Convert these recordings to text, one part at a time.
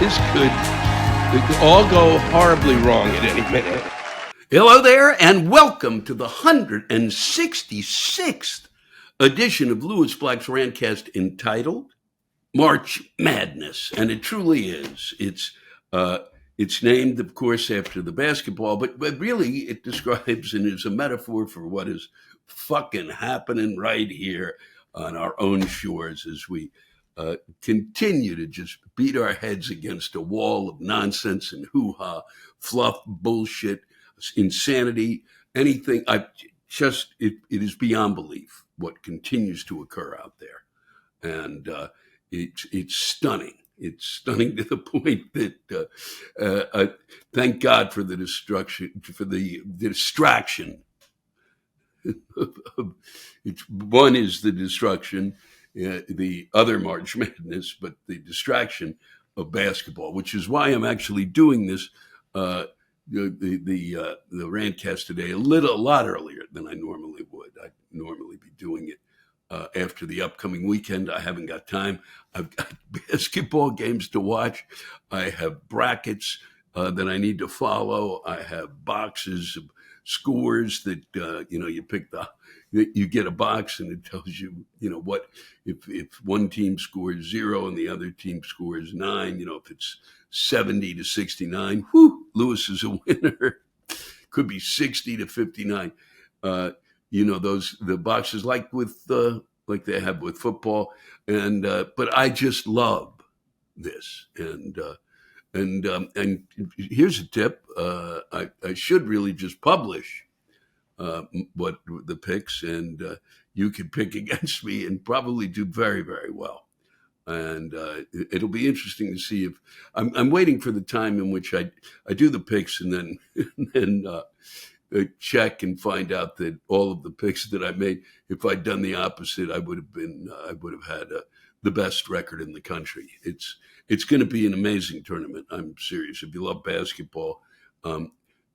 This could all go horribly wrong at any minute. Hello there, and welcome to the 166th edition of Louis Black's Rantcast, entitled March Madness. And it truly is. It's named, of course, after the basketball, but really it describes and is a metaphor for what is fucking happening right here on our own shores as we continue to just beat our heads against a wall of nonsense and hoo-ha, fluff, bullshit, insanity, anything. It is beyond belief what continues to occur out there. And it's stunning. It's stunning to the point that thank God for the distraction. One is the destruction, the other March Madness, but the distraction of basketball, which is why I'm actually doing this, the Rantcast today a lot earlier than I normally would. I'd normally be doing it after the upcoming weekend. I haven't got time. I've got basketball games to watch. I have brackets that I need to follow. I have boxes of scores that, you pick you get a box and it tells you, what, if one team scores 0 and the other team scores 9, if it's 70-69, Lewis is a winner. Could be 60-59. The boxes like they have with football, and but I just love this, and here's a tip: I should really just publish what the picks, and you could pick against me and probably do very, very well. And it'll be interesting to see if I'm waiting for the time in which I do the picks and then check and find out that all of the picks that I made, if I'd done the opposite, I would have had the best record in the country. It's going to be an amazing tournament. I'm serious. If you love basketball,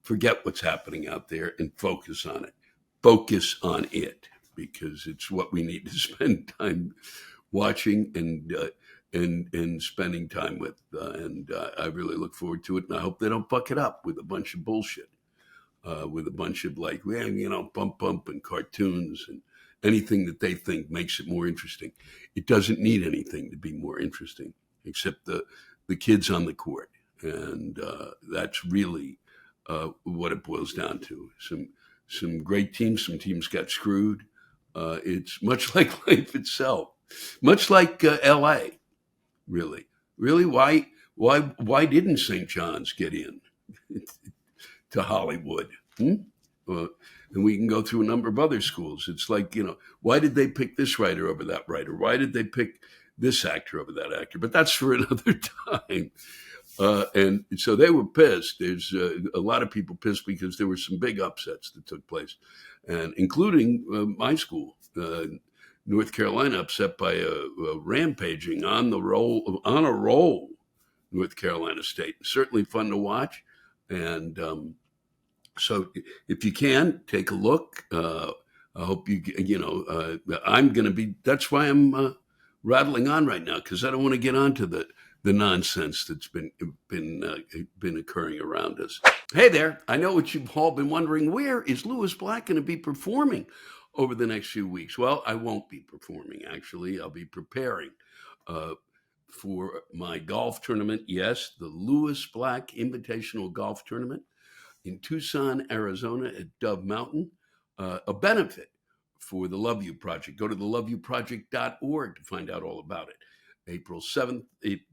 forget what's happening out there and focus on it. Focus on it, because it's what we need to spend time watching and spending time with. And I really look forward to it. And I hope they don't fuck it up with a bunch of bullshit. With a bunch of bump and cartoons and anything that they think makes it more interesting. It doesn't need anything to be more interesting except the kids on the court. And that's really what it boils down to. Some great teams, some teams got screwed. It's much like life itself, much like LA, really. Really, why didn't St. John's get in to Hollywood? And we can go through a number of other schools. It's like, why did they pick this writer over that writer? Why did they pick this actor over that actor? But that's for another time. And so they were pissed. There's a lot of people pissed because there were some big upsets that took place, and including my school, North Carolina, upset by a rampaging on a roll, North Carolina State. Certainly fun to watch. And so if you can, take a look. I hope I'm going to be, that's why I'm rattling on right now, because I don't want to get onto the nonsense that's been occurring around us. Hey there, I know what you've all been wondering. Where is Louis Black going to be performing over the next few weeks? Well, I won't be performing, actually. I'll be preparing for my golf tournament. Yes, the Louis Black Invitational Golf Tournament in Tucson, Arizona at Dove Mountain, a benefit for the Luv Project. Go to thelovuproject.org to find out all about it. April 7th,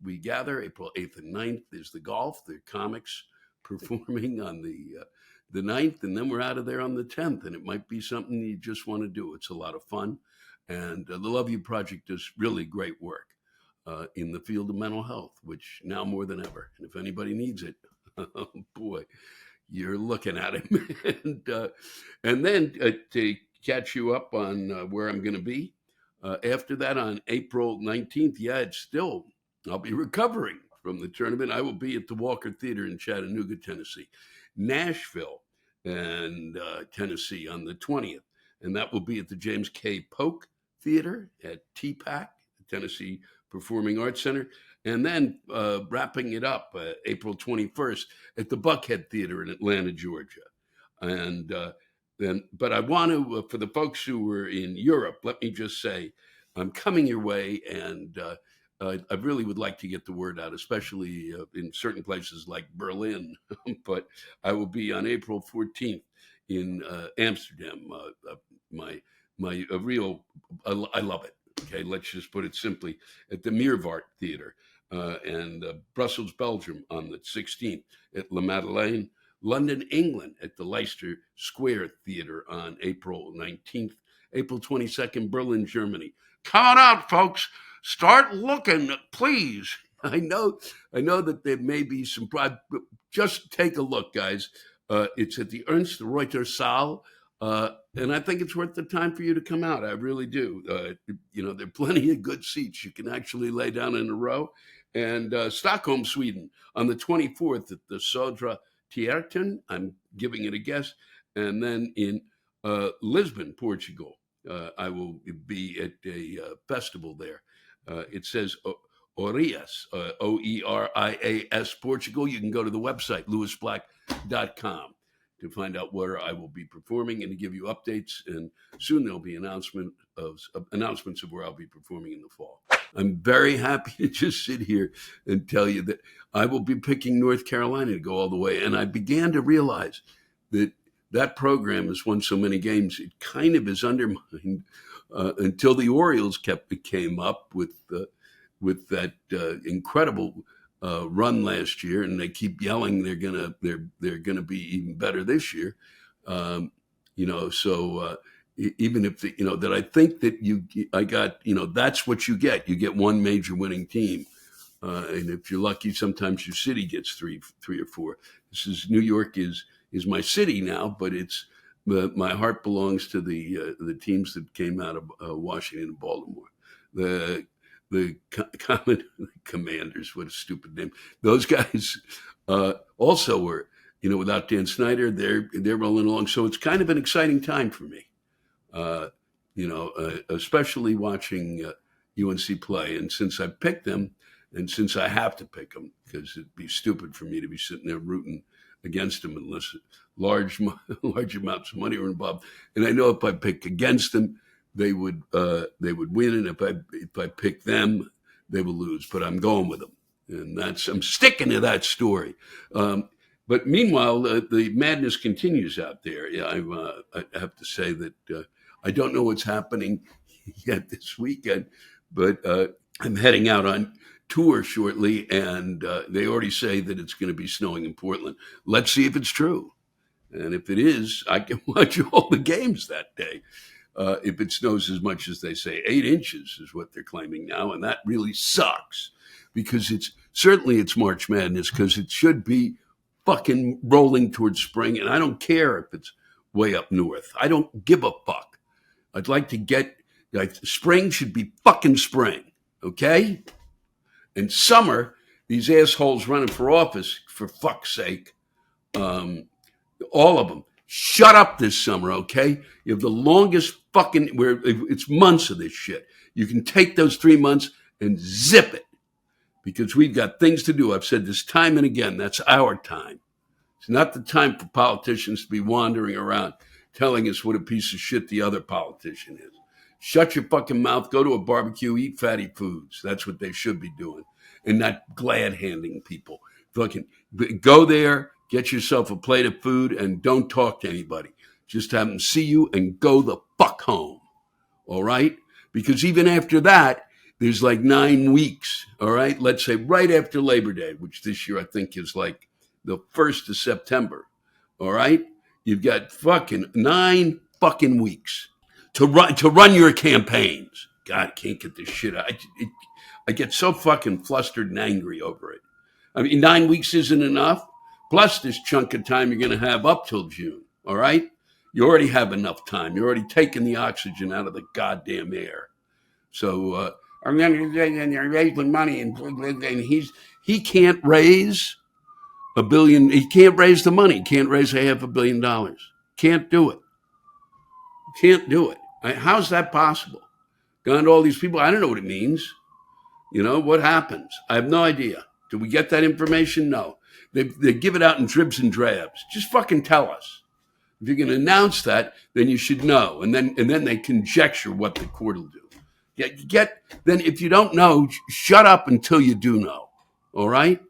we gather. April 8th and 9th is the golf. The comics performing on the 9th, and then we're out of there on the 10th, and it might be something you just want to do. It's a lot of fun, and the Luv Project does really great work in the field of mental health, which now more than ever, and if anybody needs it, oh boy, you're looking at him. And then to catch you up on where I'm going to be, after that on April 19th, I'll be recovering from the tournament. I will be at the Walker Theater in Chattanooga, Tennessee, Nashville, and Tennessee on the 20th. And that will be at the James K. Polk Theater at TPAC, Tennessee Performing Arts Center, and then wrapping it up April 21st at the Buckhead Theater in Atlanta, Georgia. And but I want to, for the folks who were in Europe, let me just say, I'm coming your way, and I really would like to get the word out, especially in certain places like Berlin. But I will be on April 14th in Amsterdam. My real, I love it. Okay, let's just put it simply, at the Meervaart Theater, and Brussels, Belgium on the 16th at La Madeleine. London, England at the Leicester Square Theater on April 19th. April 22nd, Berlin, Germany. Come on out, folks. Start looking, please. I know that there may be some pride. Just take a look, guys. It's at the Ernst Reuter Saal. And I think it's worth the time for you to come out. I really do. There are plenty of good seats. You can actually lay down in a row. And Stockholm, Sweden on the 24th at the Södra Teatern. I'm giving it a guess. And then in Lisbon, Portugal, I will be at a festival there. It says Orias, Oerias, Portugal. You can go to the website, lewisblack.com, to find out where I will be performing and to give you updates. And soon there'll be announcements of where I'll be performing in the fall. I'm very happy to just sit here and tell you that I will be picking North Carolina to go all the way. And I began to realize that program has won so many games, it kind of is undermined until the Orioles came up with that incredible run last year, and they keep yelling they're gonna be even better this year. Even if that I think that I got, that's what you get. You get one major winning team, and if you're lucky, sometimes your city gets three or four. New York is my city now, but my heart belongs to the teams that came out of Washington and Baltimore. The Common Commanders, what a stupid name. Those guys also were, without Dan Snyder, they're rolling along. So it's kind of an exciting time for me, especially watching UNC play. And since I picked them, and since I have to pick them, because it'd be stupid for me to be sitting there rooting against them unless large amounts of money are involved. And I know if I pick against them, they would win, and if I pick them, they will lose. But I'm going with them, and I'm sticking to that story. But meanwhile, the madness continues out there. Yeah, I have to say that I don't know what's happening yet this weekend, but I'm heading out on tour shortly, and they already say that it's going to be snowing in Portland. Let's see if it's true, and if it is, I can watch all the games that day. If it snows as much as they say, 8 inches is what they're claiming now. And that really sucks, because it's March Madness, because it should be fucking rolling towards spring. And I don't care if it's way up north. I don't give a fuck. I'd like to spring should be fucking spring. Okay. And summer, these assholes running for office, for fuck's sake, all of them, shut up this summer, okay? You have the longest where it's months of this shit. You can take those 3 months and zip it, because we've got things to do. I've said this time and again. That's our time. It's not the time for politicians to be wandering around telling us what a piece of shit the other politician is. Shut your fucking mouth, go to a barbecue, eat fatty foods. That's what they should be doing, and not glad-handing people. Fucking go there, get yourself a plate of food, and don't talk to anybody. Just have them see you and go the fuck home, all right? Because even after that, there's like 9 weeks, all right? Let's say right after Labor Day, which this year I think is like the 1st of September, all right? You've got fucking 9 fucking weeks to run your campaigns. God, I can't get this shit out. I get so fucking flustered and angry over it. I mean, 9 weeks isn't enough. Plus this chunk of time you're going to have up till June, all right? You already have enough time. You're already taking the oxygen out of the goddamn air. So I'm going to raise the money, and he can't raise $1 billion. He can't raise the money. He can't raise $500 million. Can't do it. Can't do it. How's that possible? Gone to all these people. I don't know what it means. What happens? I have no idea. Do we get that information? No. They give it out in dribs and drabs. Just fucking tell us. If you're going to announce that, then you should know, and then they conjecture what the court will do. Then if you don't know, shut up until you do know. All right?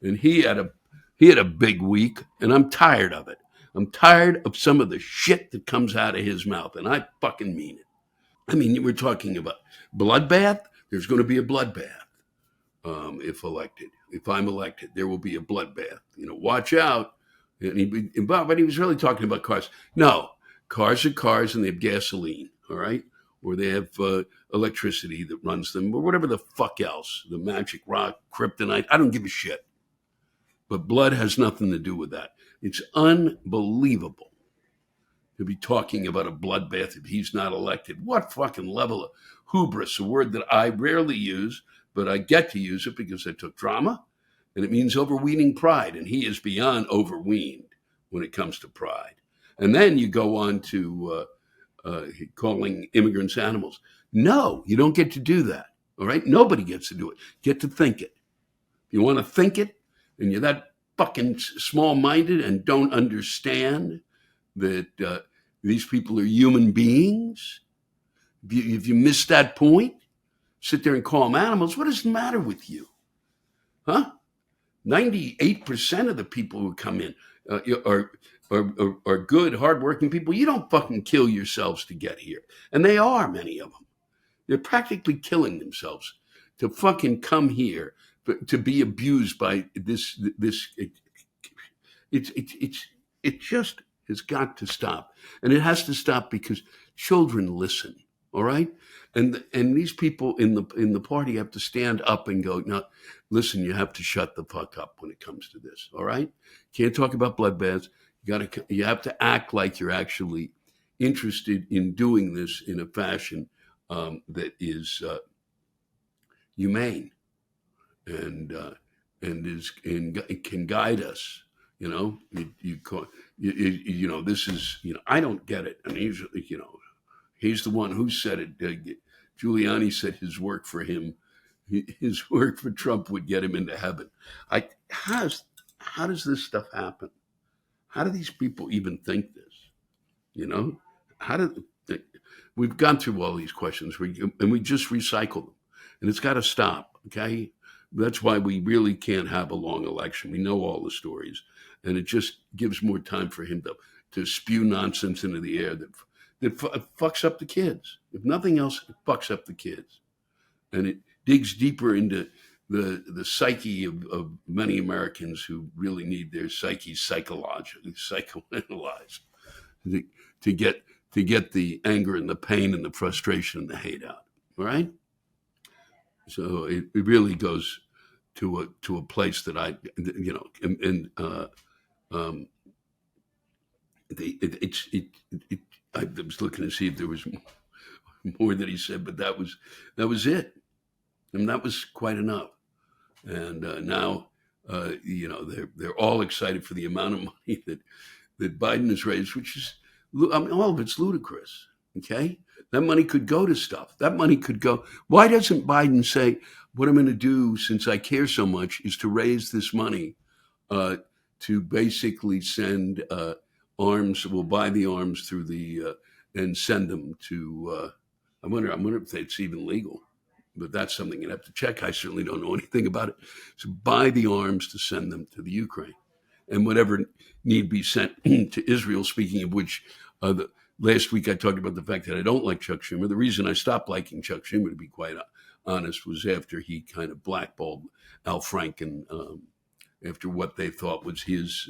And he had a big week, and I'm tired of it. I'm tired of some of the shit that comes out of his mouth, and I fucking mean it. I mean, you were talking about bloodbath. There's going to be a bloodbath if elected. If I'm elected, there will be a bloodbath. Watch out. But he was really talking about cars. No, cars are cars, and they have gasoline. All right, or they have electricity that runs them, or whatever the fuck else. The magic rock, kryptonite. I don't give a shit. But blood has nothing to do with that. It's unbelievable to be talking about a bloodbath if he's not elected. What fucking level of hubris, a word that I rarely use, but I get to use it because I took drama, and it means overweening pride, and he is beyond overweened when it comes to pride. And then you go on to calling immigrants animals. No, you don't get to do that, all right? Nobody gets to do it. Get to think it. If you want to think it, and you're that fucking small-minded and don't understand that these people are human beings, if you miss that point, sit there and call them animals, what does the matter with you? Huh? 98% of the people who come in are good, hardworking people. You don't fucking kill yourselves to get here. And they are, many of them. They're practically killing themselves to fucking come here, to be abused by this. It just has got to stop. And it has to stop because children listen, all right? And these people in the party have to stand up and go, no, listen, you have to shut the fuck up when it comes to this, all right? Can't talk about bloodbaths. You have to act like you're actually interested in doing this in a fashion that is humane and it can guide us. This is, I don't get it. And he's the one who said it. Giuliani said his work for him, his work for Trump would get him into heaven. How does this stuff happen? How do these people even think this? We've gone through all these questions and we just recycle them, and it's got to stop. Okay. That's why we really can't have a long election. We know all the stories, and it just gives more time for him to spew nonsense into the air that fucks up the kids. If nothing else, it fucks up the kids. And it digs deeper into the psyche of many Americans who really need their psyche psychologically psychoanalyzed to get the anger and the pain and the frustration and the hate out. All right? So it really goes to a place that I was looking to see if there was more that he said, but that was it, and that was quite enough. And now they're all excited for the amount of money that Biden has raised, which is, all of it's ludicrous. Okay. That money could go to stuff. That money could go. Why doesn't Biden say, what I'm going to do, since I care so much, is to raise this money to basically send arms? We'll buy the arms through and send them to. I wonder if it's even legal, but that's something you'd have to check. I certainly don't know anything about it. So buy the arms to send them to the Ukraine, and whatever need be sent to Israel. Speaking of which, last week I talked about the fact that I don't like Chuck Schumer. The reason I stopped liking Chuck Schumer, to be quite honest, was after he kind of blackballed Al Franken after what they thought was his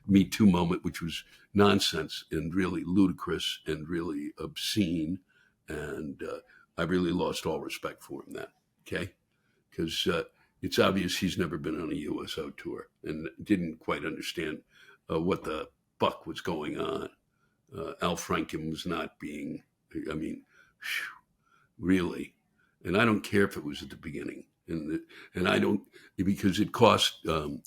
Me Too moment, which was nonsense and really ludicrous and really obscene. And I really lost all respect for him then, okay? Because it's obvious he's never been on a USO tour and didn't quite understand what the fuck was going on. Al Franken was not being, really. And I don't care if it was at the beginning. And I don't, because it cost a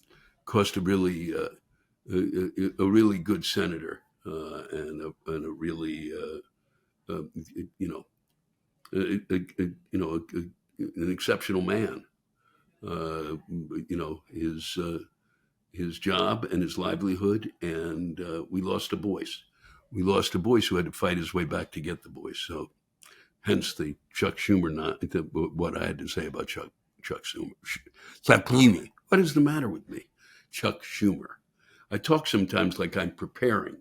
really good senator and a really, an exceptional man. His job and his livelihood, and we lost a voice. We lost a voice who had to fight his way back to get the voice. So, hence the Chuck Schumer. What I had to say about Chuck Schumer. What is the matter with me, Chuck Schumer? I talk sometimes like I'm preparing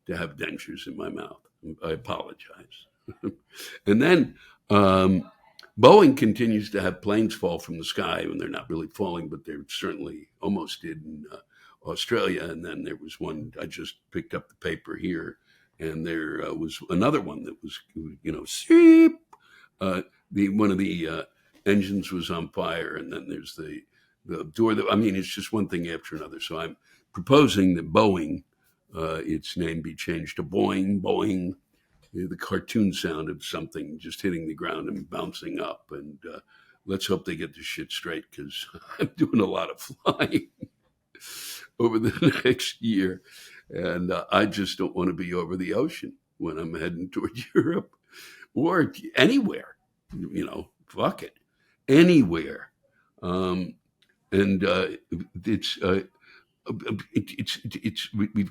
to have dentures in my mouth. I apologize. And then Boeing continues to have planes fall from the sky when they're not really falling, but they certainly almost did in Australia. And then there was one, I just picked up the paper here, and there was another one that was, seep. One of the engines was on fire, and then there's the door. It's just one thing after another. So I'm proposing that Boeing, its name be changed to Boeing, Boeing. The cartoon sound of something just hitting the ground and bouncing up. And let's hope they get this shit straight, because I'm doing a lot of flying over the next year. And I just don't want to be over the ocean when I'm heading toward Europe or anywhere. Fuck it. Anywhere. We've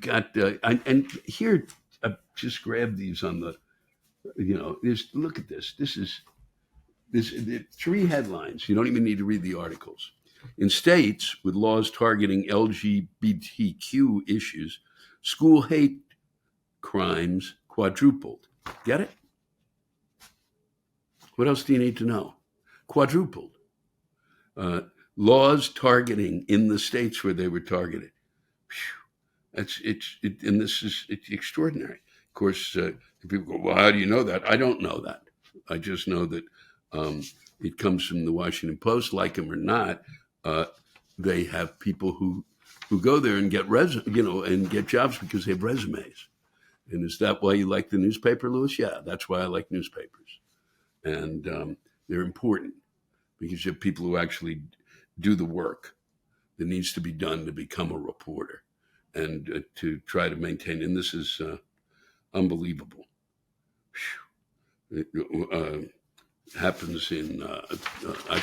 got, and here, I just grabbed these on the, look at this. This is the 3 headlines. You don't even need to read the articles. In states with laws targeting LGBTQ issues, school hate crimes quadrupled. Get it? What else do you need to know? Quadrupled. Laws targeting in the states where they were targeted. It's extraordinary. Of course, people go, well, how do you know that? I don't know that. I just know that it comes from the Washington Post. Like them or not, they have people who go there and get and get jobs because they have resumes. And is that why you like the newspaper, Louis? Yeah, that's why I like newspapers. And they're important because you have people who actually do the work that needs to be done to become a reporter and to try to maintain. And this is unbelievable. It happens in, I'm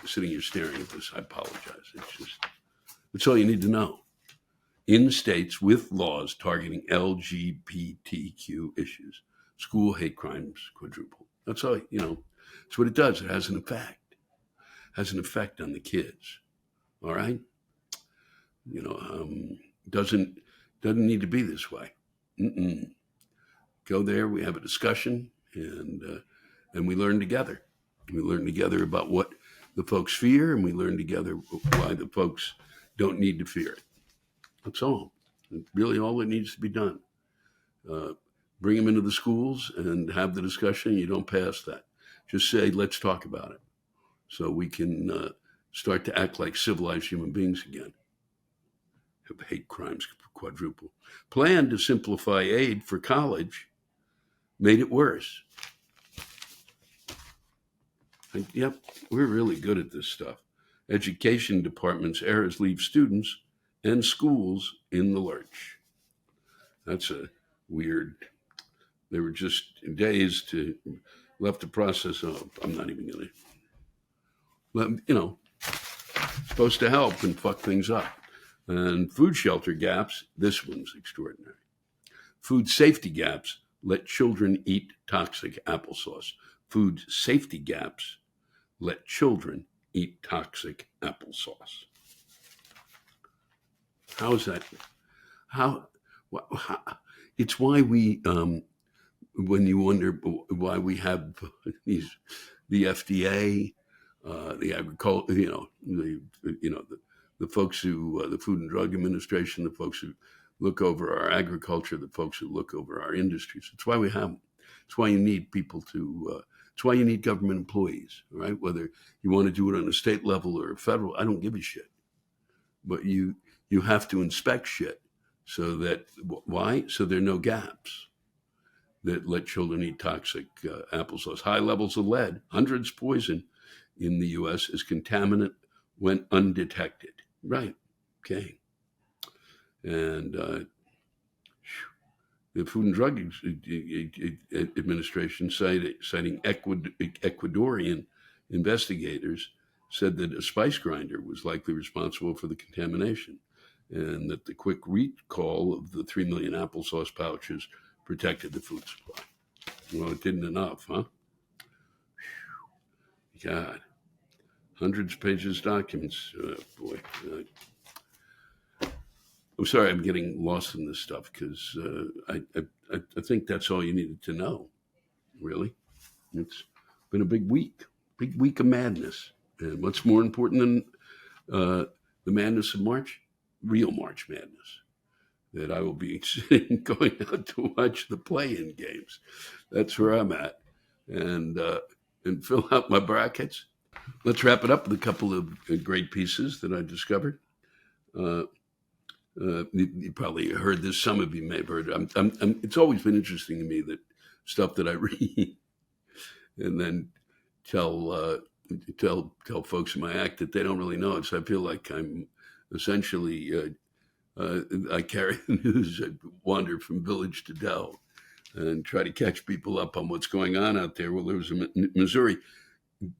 sitting here staring at this. I apologize. It's all you need to know. In states with laws targeting LGBTQ issues, school hate crimes quadruple. That's all, that's what it does. It has an effect. It has an effect on the kids. All right? Doesn't need to be this way. Go there, we have a discussion, and we learn together. We learn together about what the folks fear, and we learn together why the folks don't need to fear it. That's all. It's really all that needs to be done. Bring them into the schools and have the discussion. You don't pass that. Just say, let's talk about it, so we can start to act like civilized human beings again. Hate crimes quadruple. Plan to simplify aid for college made it worse. Yep, we're really good at this stuff. Education department's errors leave students and schools in the lurch. That's a weird. They were just days left to process. Oh, I'm not even going to. Supposed to help and fuck things up. And food shelter gaps, this one's extraordinary. Food safety gaps let children eat toxic applesauce. Food safety gaps let children eat toxic applesauce. How is that? How it's why we, when you wonder why we have the FDA, the agriculture, the folks who, the Food and Drug Administration, the folks who look over our agriculture, the folks who look over our industries. It's why we have them. It's why you need people it's why you need government employees, right? Whether you want to do it on a state level or a federal, I don't give a shit. But you have to inspect shit so that, why? So there are no gaps that let children eat toxic applesauce. High levels of lead, hundreds poison in the U.S. as contaminant went undetected. Right. Okay. And the Food and Drug Administration citing Ecuadorian investigators said that a spice grinder was likely responsible for the contamination, and that the quick recall of the 3 million applesauce pouches protected the food supply. Well, it didn't enough, huh? God, hundreds of pages of documents. Boy, I'm sorry I'm getting lost in this stuff because I think that's all you needed to know, really. It's been a big week of madness. And what's more important than the madness of March? Real March Madness. That I will be going out to watch the play-in games. That's where I'm at. And fill out my brackets. Let's wrap it up with a couple of great pieces that I discovered. You probably heard this. Some of you may have heard. It's always been interesting to me that stuff that I read and then tell folks in my act that they don't really know it. So I feel like I'm essentially I carry the news. I wander from village to dell and try to catch people up on what's going on out there. Well, there was a Missouri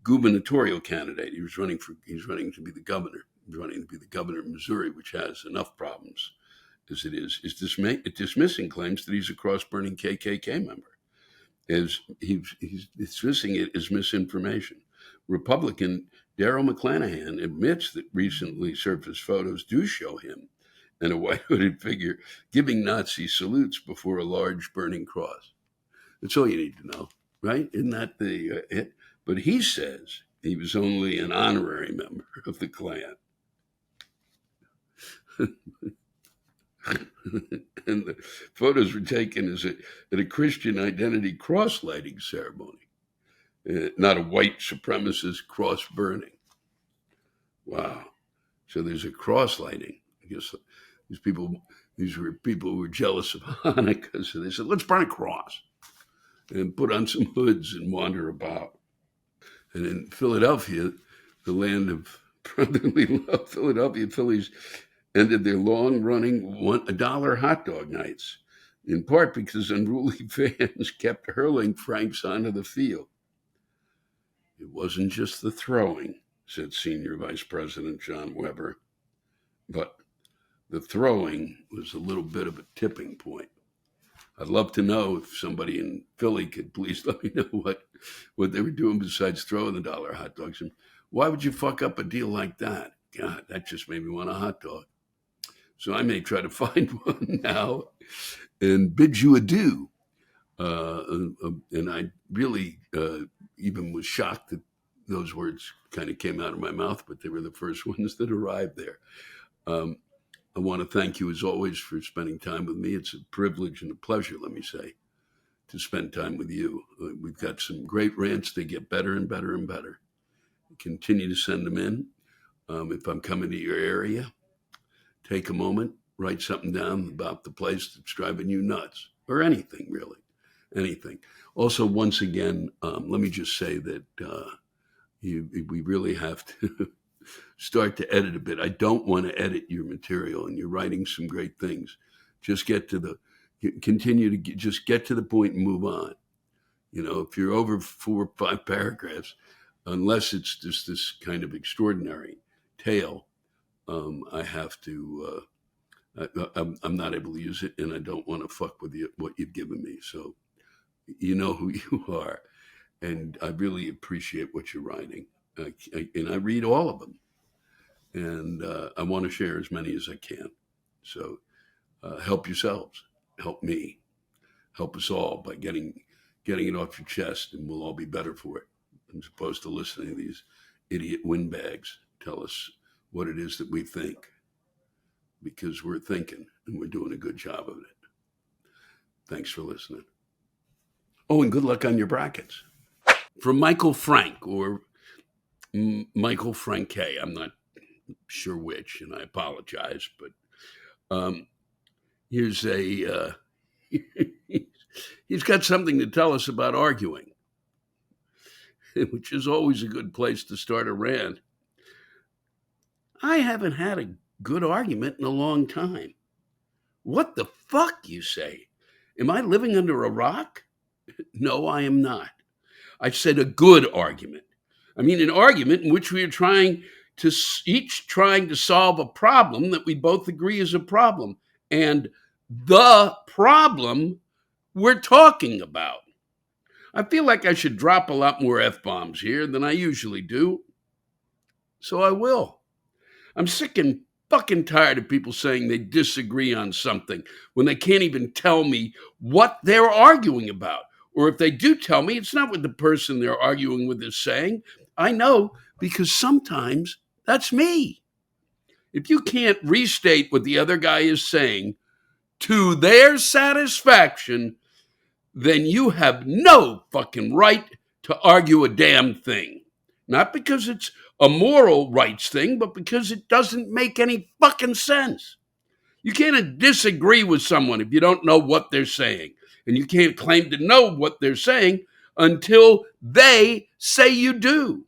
gubernatorial candidate. He's running to be the governor. He's running to be the governor of Missouri, which has enough problems as it is dismissing claims that he's a cross-burning KKK member. He's dismissing it as misinformation. Republican Darryl McClanahan admits that recently surfaced photos do show him and a white hooded figure giving Nazi salutes before a large burning cross. That's all you need to know, right? Isn't that the it? But he says he was only an honorary member of the Klan. And the photos were taken at a Christian identity cross-lighting ceremony, not a white supremacist cross burning. Wow. So there's a cross-lighting. I guess these were people who were jealous of Hanukkah, so they said, let's burn a cross and put on some hoods and wander about. And in Philadelphia, the land of brotherly love, Phillies ended their long-running $1 hot dog nights, in part because unruly fans kept hurling Franks onto the field. It wasn't just the throwing, said Senior Vice President John Weber, but the throwing was a little bit of a tipping point. I'd love to know if somebody in Philly could please let me know what they were doing besides throwing the $1 hot dogs. And why would you fuck up a deal like that? God, that just made me want a hot dog. So I may try to find one now and bid you adieu. And I really even was shocked that those words kind of came out of my mouth, but they were the first ones that arrived there. I want to thank you, as always, for spending time with me. It's a privilege and a pleasure, let me say, to spend time with you. We've got some great rants. They get better and better and better. Continue to send them in. If I'm coming to your area, take a moment, write something down about the place that's driving you nuts, or anything, really, anything. Also, once again, let me just say that we really have to start to edit a bit. I don't want to edit your material, and you're writing some great things. Just get to the point and move on. You know, if you're over 4 or 5 paragraphs, unless it's just this kind of extraordinary tale, I have to, I'm not able to use it, and I don't want to fuck with what you've given me. So you know who you are, and I really appreciate what you're writing. And I read all of them, and I want to share as many as I can. So help yourselves, help me, help us all by getting it off your chest, and we'll all be better for it, as opposed to listening to these idiot windbags tell us what it is that we think, because we're thinking and we're doing a good job of it. Thanks for listening. Oh, and good luck on your brackets. From Michael Frank, or Michael Franke, I'm not sure which, and I apologize, but here's he's got something to tell us about arguing, which is always a good place to start a rant. I haven't had a good argument in a long time. What the fuck, you say? Am I living under a rock? No, I am not. I said a good argument. I mean, an argument in which we are trying to solve a problem that we both agree is a problem. And the problem we're talking about. I feel like I should drop a lot more F-bombs here than I usually do. So I will. I'm sick and fucking tired of people saying they disagree on something when they can't even tell me what they're arguing about. Or if they do tell me, it's not what the person they're arguing with is saying. I know because sometimes that's me. If you can't restate what the other guy is saying to their satisfaction, then you have no fucking right to argue a damn thing. Not because it's a moral rights thing, but because it doesn't make any fucking sense. You can't disagree with someone if you don't know what they're saying. And you can't claim to know what they're saying until they say you do.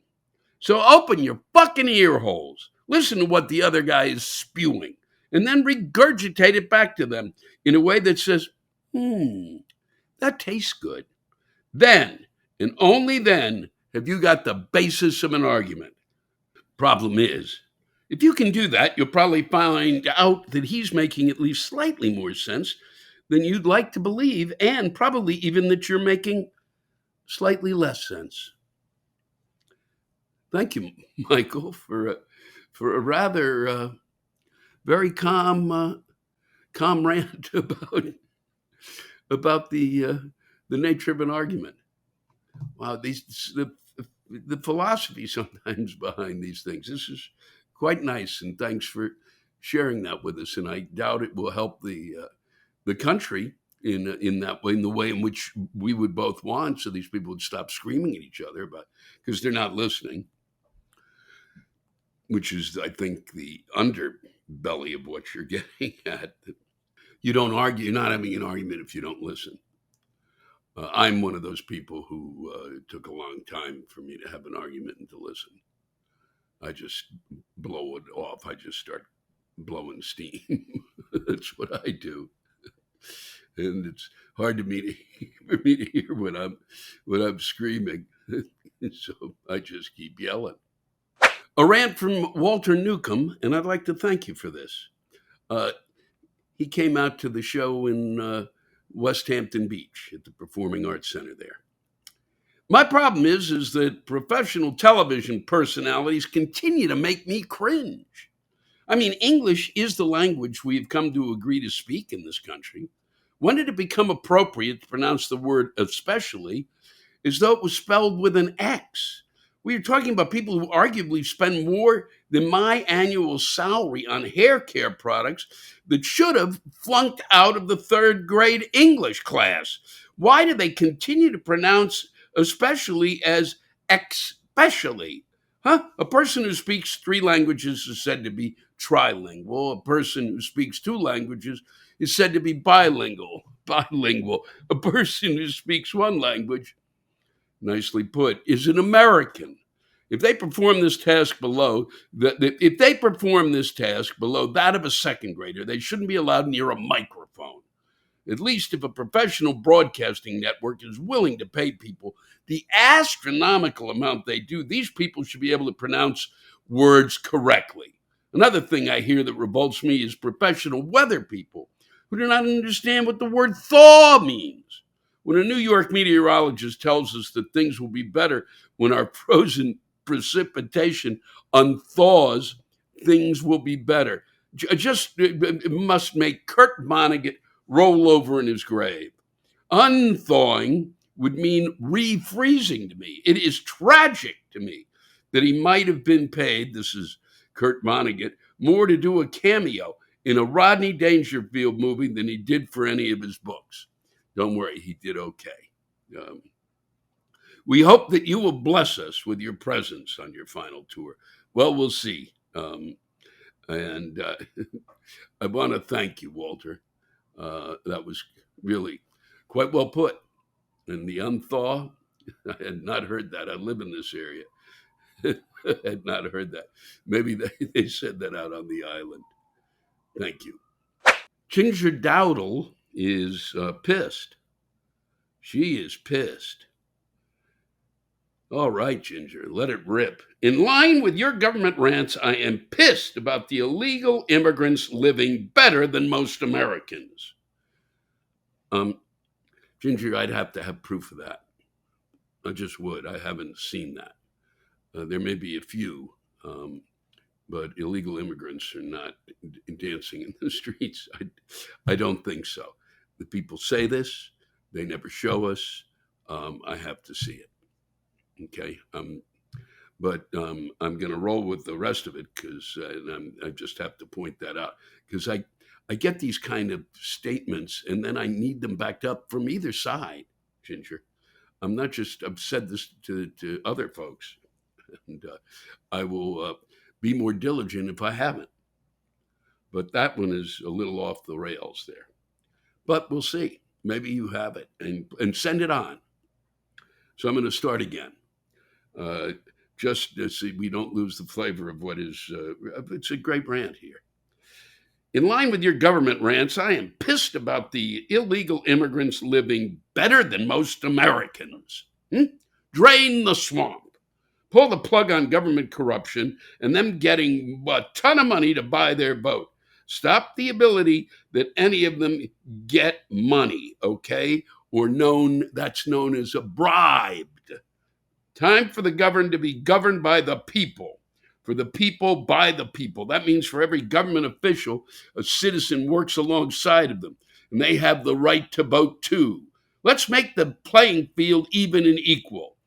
So open your fucking ear holes. Listen to what the other guy is spewing. And then regurgitate it back to them in a way that says, that tastes good. Then, and only then, have you got the basis of an argument. Problem is, if you can do that, you'll probably find out that he's making at least slightly more sense than you'd like to believe, and probably even that you're making slightly less sense. Thank you, Michael, for a rather very calm rant about the nature of an argument. Wow, the philosophy sometimes behind these things. This is quite nice, and thanks for sharing that with us. And I doubt it will help the country in that way, in the way in which we would both want, so these people would stop screaming at each other because they're not listening, which is, I think, the underbelly of what you're getting at. You don't argue. You're not having an argument if you don't listen. I'm one of those people who it took a long time for me to have an argument and to listen. I just blow it off. I just start blowing steam. That's what I do. And it's hard for me to hear when I'm screaming. So I just keep yelling. A rant from Walter Newcomb, and I'd like to thank you for this. He came out to the show in West Hampton Beach at the Performing Arts Center there. My problem is that professional television personalities continue to make me cringe. I mean, English is the language we've come to agree to speak in this country. When did it become appropriate to pronounce the word especially as though it was spelled with an X? We are talking about people who arguably spend more than my annual salary on hair care products that should have flunked out of the third grade English class. Why do they continue to pronounce especially as especially? A person who speaks 3 languages is said to be trilingual. A person who speaks 2 languages is said to be bilingual. A person who speaks 1 language, nicely put, is an American. If they perform this task below that of a second grader, they shouldn't be allowed near a microphone. At least if a professional broadcasting network is willing to pay people the astronomical amount they do, these people should be able to pronounce words correctly. Another thing I hear that revolts me is professional weather people who do not understand what the word thaw means. When a New York meteorologist tells us that things will be better when our frozen precipitation unthaws, things will be better. It must make Kurt Vonnegut roll over in his grave. Unthawing would mean refreezing to me. It is tragic to me that he might have been paid, this is Kurt Vonnegut, more to do a cameo in a Rodney Dangerfield movie than he did for any of his books. Don't worry, he did okay. We hope that you will bless us with your presence on your final tour. Well, we'll see. And I want to thank you, Walter. That was really quite well put. And the unthaw, I had not heard that. I live in this area. I had not heard that. Maybe they said that out on the island. Thank you. Ginger Dowtle is pissed. She is pissed. All right, Ginger, let it rip. In line with your government rants, I am pissed about the illegal immigrants living better than most Americans. Ginger, I'd have to have proof of that. I just would. I haven't seen that. There may be a few, but illegal immigrants are not dancing in the streets. I don't think so. The people say this, they never show us. I have to see it. Okay. But I'm going to roll with the rest of it because I just have to point that out because I get these kind of statements and then I need them backed up from either side, Ginger. I've said this to other folks, and I will be more diligent if I haven't. But that one is a little off the rails there. But we'll see. Maybe you have it and send it on. So I'm going to start again. Just so we don't lose the flavor of what is, it's a great rant here. In line with your government rants, I am pissed about the illegal immigrants living better than most Americans. Drain the swamp. Pull the plug on government corruption and them getting a ton of money to buy their vote. Stop the ability that any of them get money, okay? Or that's known as a bribe. Time for the governed to be governed by the people. For the people, by the people. That means for every government official, a citizen works alongside of them, and they have the right to vote too. Let's make the playing field even and equal.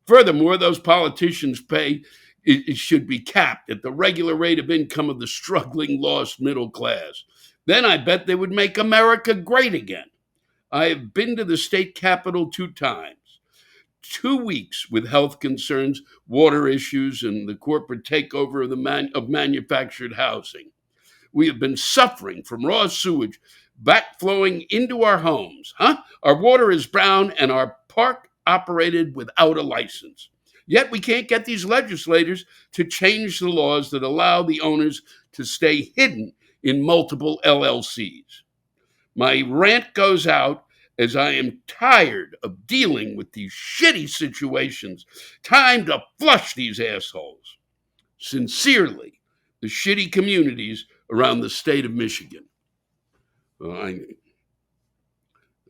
Furthermore, those politicians' pay it should be capped at the regular rate of income of the struggling lost middle class. Then I bet they would make America great again. I have been to the state capitol 2 times. 2 weeks with health concerns, water issues, and the corporate takeover of manufactured housing. We have been suffering from raw sewage backflowing into our homes. Our water is brown and our park operated without a license. Yet we can't get these legislators to change the laws that allow the owners to stay hidden in multiple LLCs. My rant goes out as I am tired of dealing with these shitty situations. Time to flush these assholes. Sincerely, the shitty communities around the state of Michigan. Well, I'm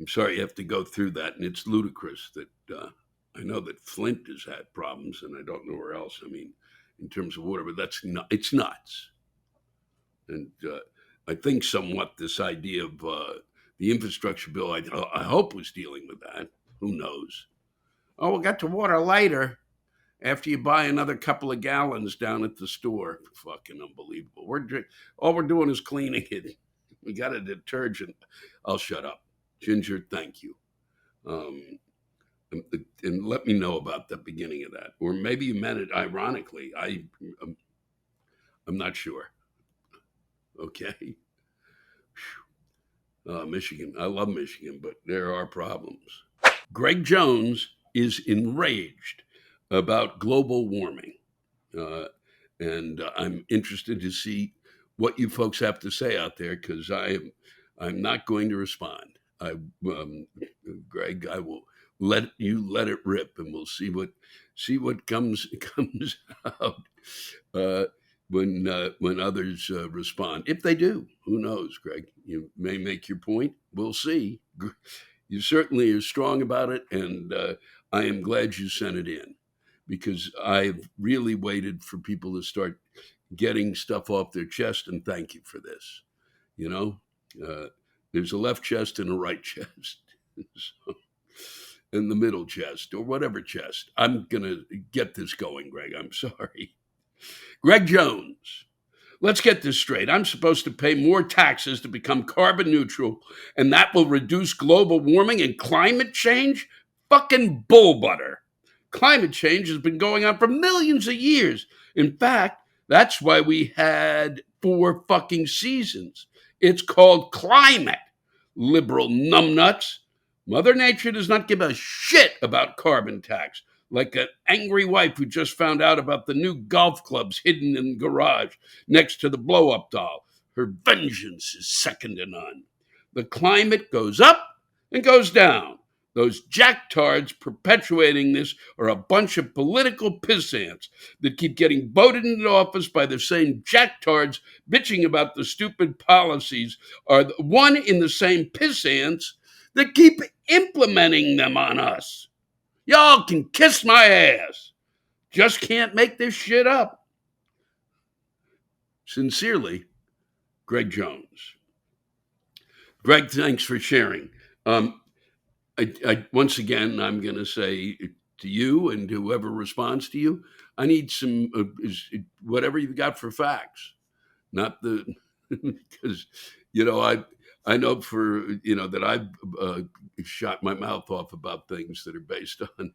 sorry you have to go through that, and it's ludicrous that I know that Flint has had problems, and I don't know where else. I mean, in terms of water, but it's nuts. And I think somewhat this idea of the infrastructure bill, I hope was dealing with that. Who knows? Oh, we'll get to water later after you buy another couple of gallons down at the store. Fucking unbelievable. All we're doing is cleaning it. We got a detergent. I'll shut up. Ginger, thank you. And let me know about the beginning of that. Or maybe you meant it ironically. I'm not sure. Okay. Michigan. I love Michigan, but there are problems. Greg Jones is enraged about global warming. And I'm interested to see what you folks have to say out there because I'm not going to respond. Greg, I will let it rip, and we'll see what comes out when others respond. If they do, who knows, Greg? You may make your point. We'll see. You certainly are strong about it, and I am glad you sent it in because I've really waited for people to start getting stuff off their chest, and thank you for this. You know, there's a left chest and a right chest. So, and the middle chest or whatever chest. I'm going to get this going, Greg. I'm sorry. Greg Jones, let's get this straight. I'm supposed to pay more taxes to become carbon neutral, and that will reduce global warming and climate change? Fucking bull butter. Climate change has been going on for millions of years. In fact, that's why we had 4 fucking seasons. It's called climate, liberal numbnuts. Mother Nature does not give a shit about carbon tax, like an angry wife who just found out about the new golf clubs hidden in the garage next to the blow-up doll. Her vengeance is second to none. The climate goes up and goes down. Those jacktards perpetuating this are a bunch of political pissants that keep getting voted into office by the same jacktards bitching about the stupid policies are the one in the same pissants that keep implementing them on us. Y'all can kiss my ass. Just can't make this shit up. Sincerely, Greg Jones. Greg, thanks for sharing. Once again, I'm going to say to you and whoever responds to you, I need some whatever you've got for facts, not the because I know for that I've shot my mouth off about things that are based on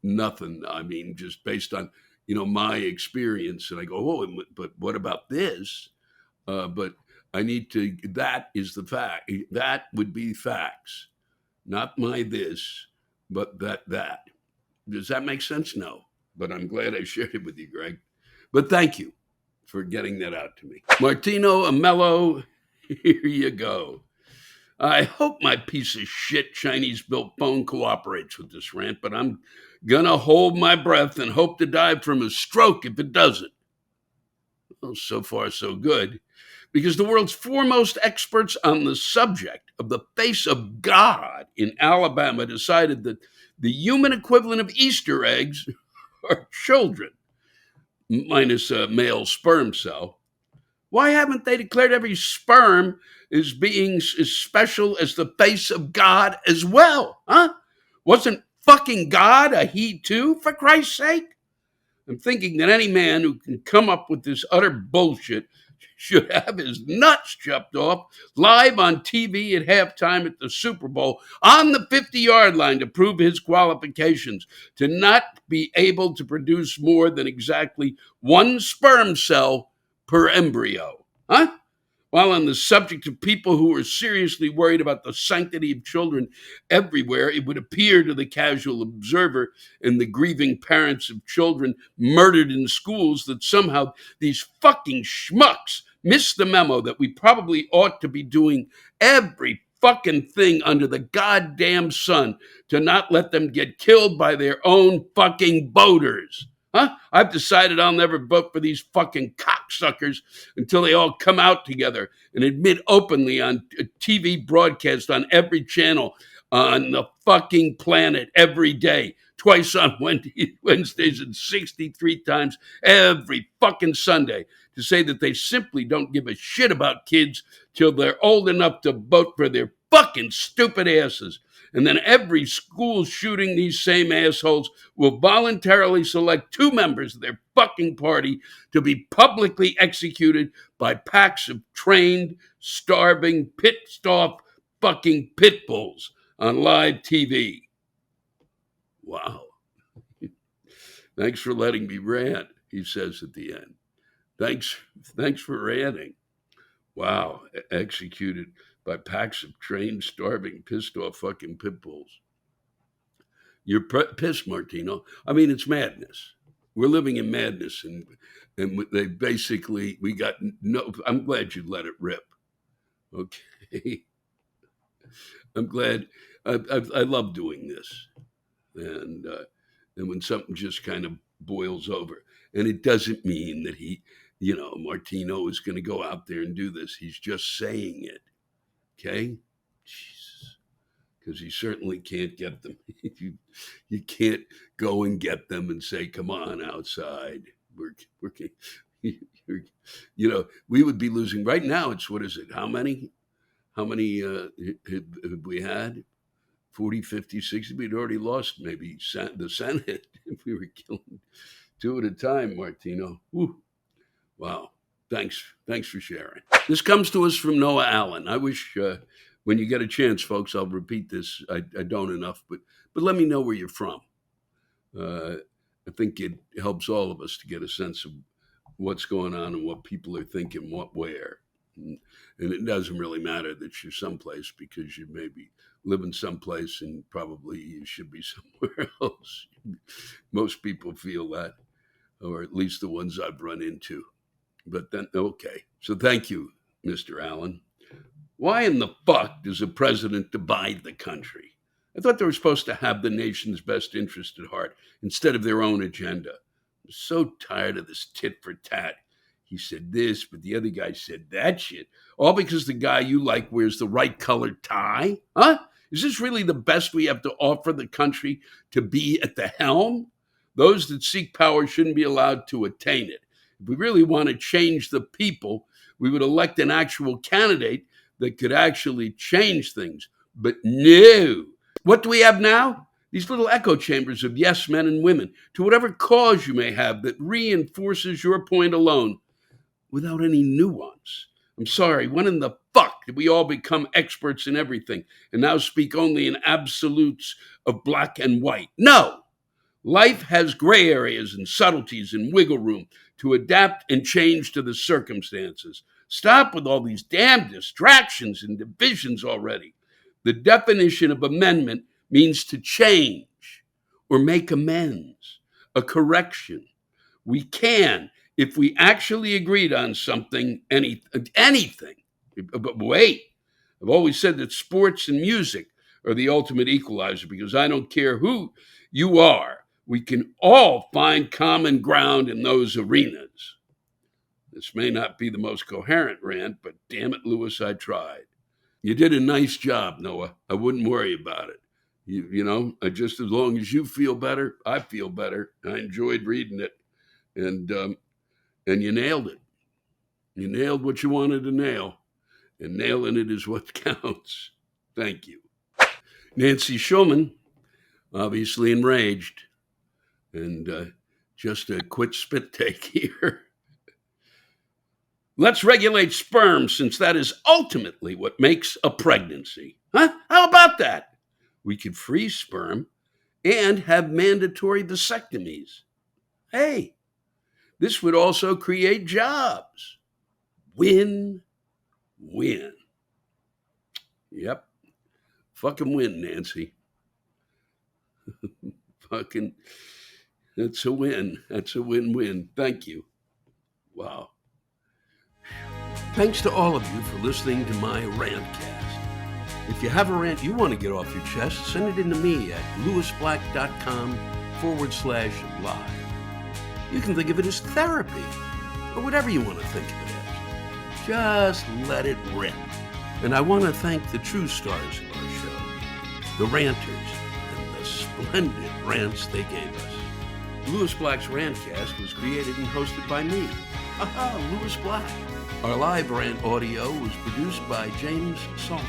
nothing. I mean, just based on my experience, and I go, oh, but what about this? But I need to. That is the fact. That would be facts. Not my this, but that. Does that make sense? No. But I'm glad I shared it with you, Greg. But thank you for getting that out to me. Martino Emilo, here you go. I hope my piece of shit Chinese-built phone cooperates with this rant, but I'm going to hold my breath and hope to die from a stroke if it doesn't. Well, so far, so good. Because the world's foremost experts on the subject of the face of God in Alabama decided that the human equivalent of Easter eggs are children, minus a male sperm cell. Why haven't they declared every sperm as being as special as the face of God as well? Huh? Wasn't fucking God a he too, for Christ's sake? I'm thinking that any man who can come up with this utter bullshit should have his nuts chopped off live on TV at halftime at the Super Bowl on the 50-yard line to prove his qualifications to not be able to produce more than exactly one sperm cell per embryo. Huh? While on the subject of people who are seriously worried about the sanctity of children everywhere, it would appear to the casual observer and the grieving parents of children murdered in schools that somehow these fucking schmucks missed the memo that we probably ought to be doing every fucking thing under the goddamn sun to not let them get killed by their own fucking voters. Huh? I've decided I'll never vote for these fucking cocksuckers until they all come out together and admit openly on a TV broadcast on every channel on the fucking planet every day, twice on Wednesdays and 63 times every fucking Sunday, to say that they simply don't give a shit about kids till they're old enough to vote for their fucking stupid asses. And then every school shooting, these same assholes will voluntarily select 2 members of their fucking party to be publicly executed by packs of trained, starving, pissed off fucking pit bulls on live TV. Wow. Thanks for letting me rant, he says at the end. Thanks for ranting. Wow, executed by packs of trained, starving, pissed off fucking pit bulls. You're pissed, Martino. I mean, it's madness. We're living in madness, and they basically, we got no. I'm glad you let it rip. Okay, I'm glad. I love doing this, and when something just kind of boils over, and it doesn't mean that Martino is going to go out there and do this. He's just saying it. Okay? Jesus. Because he certainly can't get them. You can't go and get them and say, come on outside. We would be losing. Right now, it's, what is it? How many have we had? 40, 50, 60. We'd already lost maybe the Senate if we were killing 2 at a time, Martino. Whew. Wow. Thanks for sharing. This comes to us from Noah Allen. I wish when you get a chance, folks, I'll repeat this. I don't enough, but let me know where you're from. I think it helps all of us to get a sense of what's going on and what people are thinking, what, where. And it doesn't really matter that you're someplace, because you maybe live in someplace and probably you should be somewhere else. Most people feel that, or at least the ones I've run into. But then, okay. So thank you, Mr. Allen. Why in the fuck does a president divide the country? I thought they were supposed to have the nation's best interest at heart instead of their own agenda. I'm so tired of this tit for tat. He said this, but the other guy said that shit. All because the guy you like wears the right colored tie? Huh? Is this really the best we have to offer the country to be at the helm? Those that seek power shouldn't be allowed to attain it. If we really want to change the people, we would elect an actual candidate that could actually change things. But no. What do we have now? These little echo chambers of yes men and women to whatever cause you may have that reinforces your point alone without any nuance. I'm sorry, when in the fuck did we all become experts in everything and now speak only in absolutes of black and white? No. Life has gray areas and subtleties and wiggle room to adapt and change to the circumstances. Stop with all these damn distractions and divisions already. The definition of amendment means to change or make amends, a correction. We can, if we actually agreed on something, anything. But wait, I've always said that sports and music are the ultimate equalizer because I don't care who you are. We can all find common ground in those arenas. This may not be the most coherent rant, but damn it, Lewis, I tried. You did a nice job, Noah. I wouldn't worry about it. You know, just as long as you feel better, I feel better. I enjoyed reading it, and you nailed it. You nailed what you wanted to nail, and nailing it is what counts. Thank you. Nancy Schulman, obviously enraged, and just a quick spit take here. Let's regulate sperm since that is ultimately what makes a pregnancy. Huh? How about that? We could freeze sperm and have mandatory vasectomies. Hey, this would also create jobs. Win, win. Yep. Fucking win, Nancy. Fucking, that's a win. That's a win-win. Thank you. Wow. Thanks to all of you for listening to my Rantcast. If you have a rant you want to get off your chest, send it in to me at lewisblack.com/live. You can think of it as therapy, or whatever you want to think of it as. Just let it rip. And I want to thank the true stars of our show, the ranters, and the splendid rants they gave us. Lewis Black's Rantcast was created and hosted by me. Aha, Lewis Black. Our live rant audio was produced by James Salter.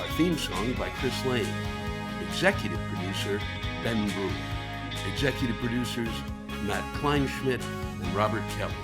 Our theme song by Chris Lane. Executive producer, Ben Brewer. Executive producers, Matt Kleinschmidt and Robert Kelly.